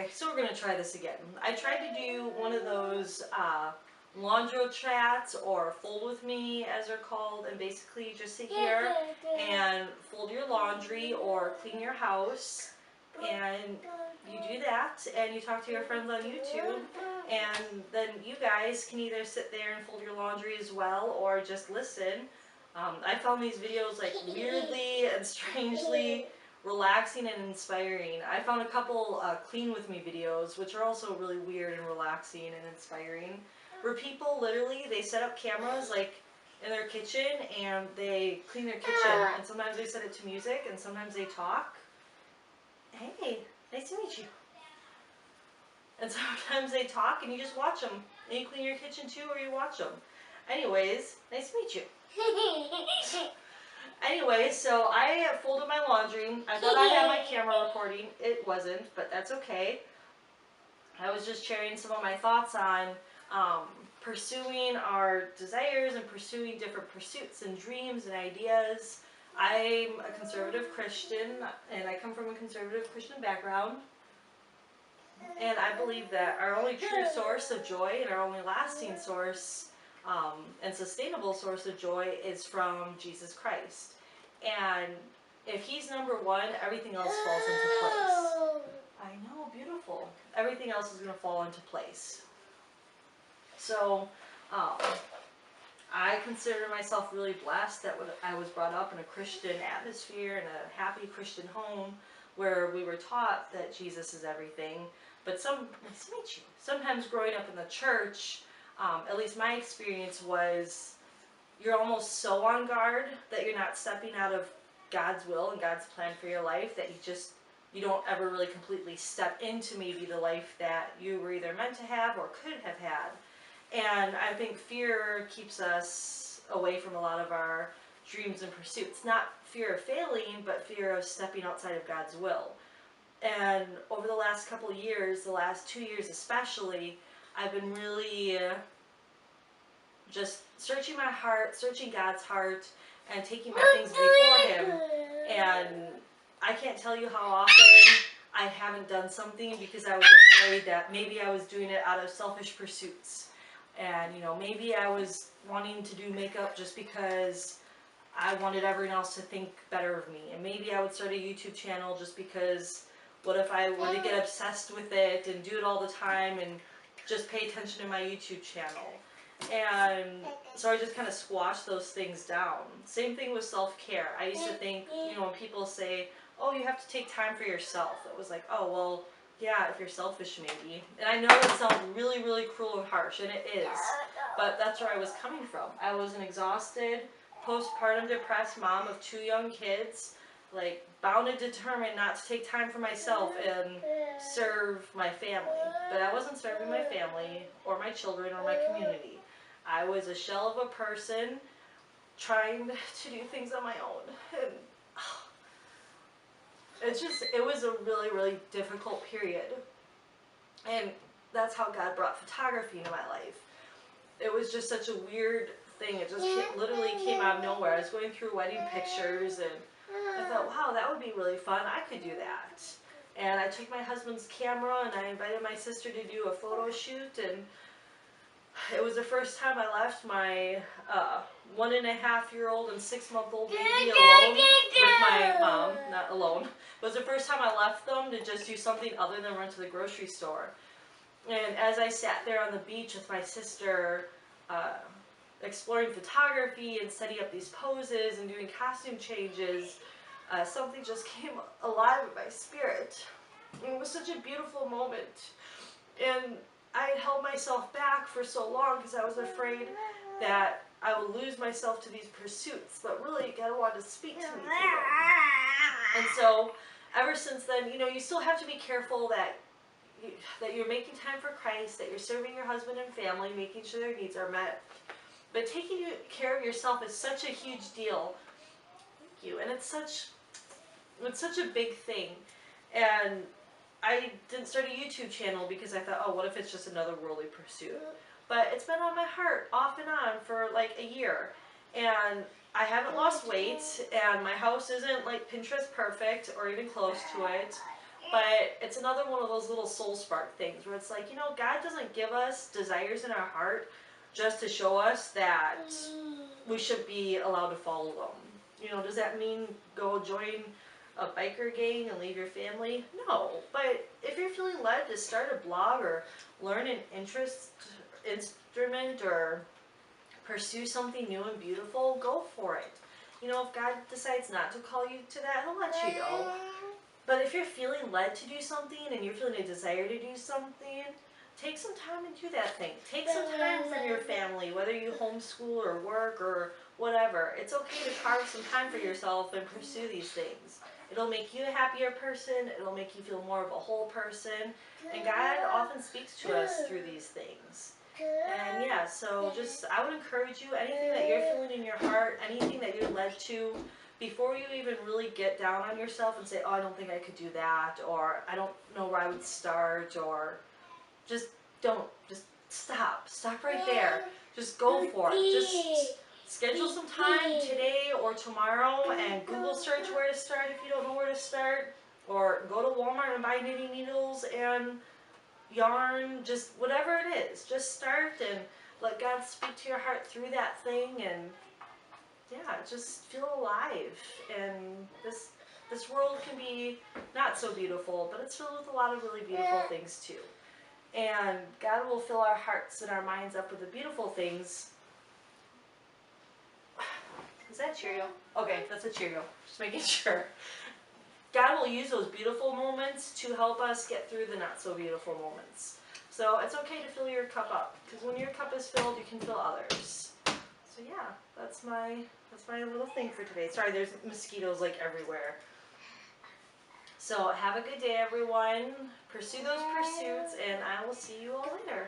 Okay, so we're gonna try this again. I tried to do one of those Laundro Chats or Fold With Me, as they're called, and basically you just sit here and fold your laundry or clean your house, and you do that, and you talk to your friends on YouTube, and then you guys can either sit there and fold your laundry as well, or just listen. I found these videos like weirdly and strangely relaxing and inspiring. I found a couple clean with me videos, which are also really weird and relaxing and inspiring, where people literally, they set up cameras like in their kitchen and they clean their kitchen, and sometimes they set it to music and sometimes they talk. Hey, nice to meet you. And sometimes they talk and you just watch them, and you clean your kitchen too, or you watch them. Anyways, nice to meet you. Anyway, so I folded my laundry. I thought I had my camera recording. It wasn't, but that's okay. I was just sharing some of my thoughts on pursuing our desires and pursuing different pursuits and dreams and ideas. I'm a conservative Christian, and I come from a conservative Christian background. And I believe that our only true source of joy and our only lasting source and sustainable source of joy is from Jesus Christ. And if He's number one, everything else falls into place. I know, beautiful. Everything else is going to fall into place. So, I consider myself really blessed that I was brought up in a Christian atmosphere, in a happy Christian home, where we were taught that Jesus is everything. But nice to meet you. Sometimes growing up in the church, at least my experience was, you're almost so on guard that you're not stepping out of God's will and God's plan for your life, that you don't ever really completely step into maybe the life that you were either meant to have or could have had. And I think fear keeps us away from a lot of our dreams and pursuits. Not fear of failing, but fear of stepping outside of God's will. And over the last couple of years, the last 2 years especially, I've been really just searching my heart, searching God's heart, and taking my things before Him. And I can't tell you how often I haven't done something because I was afraid that maybe I was doing it out of selfish pursuits. And, maybe I was wanting to do makeup just because I wanted everyone else to think better of me. And maybe I would start a YouTube channel just because, what if I were to get obsessed with it and do it all the time and just pay attention to my YouTube channel? And so I just kind of squashed those things down. Same thing with self-care. I used to think, when people say, oh, you have to take time for yourself, it was like, oh, well, yeah, if you're selfish maybe. And I know that sounds really, really cruel and harsh, and it is. But that's where I was coming from. I was an exhausted, postpartum depressed mom of 2 young kids, like bound and determined not to take time for myself and serve my family. But I wasn't serving my family or my children or my community. I was a shell of a person trying to do things on my own. And it was a really, really difficult period. And that's how God brought photography into my life. It was just such a weird thing. It just literally came out of nowhere. I was going through wedding pictures and I thought, wow, that would be really fun. I could do that. And I took my husband's camera and I invited my sister to do a photo shoot, and it was the first time I left my 1.5-year-old and 6-month-old baby alone with my mom. Not alone. It was the first time I left them to just do something other than run to the grocery store. And as I sat there on the beach with my sister, exploring photography and setting up these poses and doing costume changes, something just came alive in my spirit. It was such a beautiful moment. And I had held myself back for so long because I was afraid that I would lose myself to these pursuits. But really, God wanted to speak to me through them. And so, ever since then, you still have to be careful that you're making time for Christ, that you're serving your husband and family, making sure their needs are met. But taking care of yourself is such a huge deal. Thank you. And it's such a big thing. And I didn't start a YouTube channel because I thought, oh, what if it's just another worldly pursuit? But it's been on my heart off and on for like a year. And I haven't lost weight, and my house isn't like Pinterest perfect or even close to it. But it's another one of those little soul spark things where it's like, you know, God doesn't give us desires in our heart just to show us that we should be allowed to follow them. You know, does that mean go join a biker gang and leave your family? No. But if you're feeling led to start a blog or learn an instrument or pursue something new and beautiful, go for it. You know, if God decides not to call you to that, He'll let you know. But if you're feeling led to do something and you're feeling a desire to do something, take some time and do that thing. Take some time from your family, whether you homeschool or work or whatever. It's okay to carve some time for yourself and pursue these things. It'll make you a happier person. It'll make you feel more of a whole person. And God often speaks to us through these things. And yeah, so just, I would encourage you, anything that you're feeling in your heart, anything that you're led to, before you even really get down on yourself and say, oh, I don't think I could do that, or I don't know where I would start, or just don't, just stop right there. Just go for it. Just schedule some time today or tomorrow and Google search where to start if you don't know where to start, or go to Walmart and buy knitting needles and yarn, just whatever it is. Just start and let God speak to your heart through that thing, and yeah, just feel alive. And this world can be not so beautiful, but it's filled with a lot of really beautiful things too. And God will fill our hearts and our minds up with the beautiful things. Is that Cheerio? Okay, that's a Cheerio. Just making sure. God will use those beautiful moments to help us get through the not so beautiful moments. So it's okay to fill your cup up, because when your cup is filled, you can fill others. So yeah, that's my little thing for today. Sorry, there's mosquitoes like everywhere. So have a good day, everyone. Pursue those pursuits, and I will see you all later.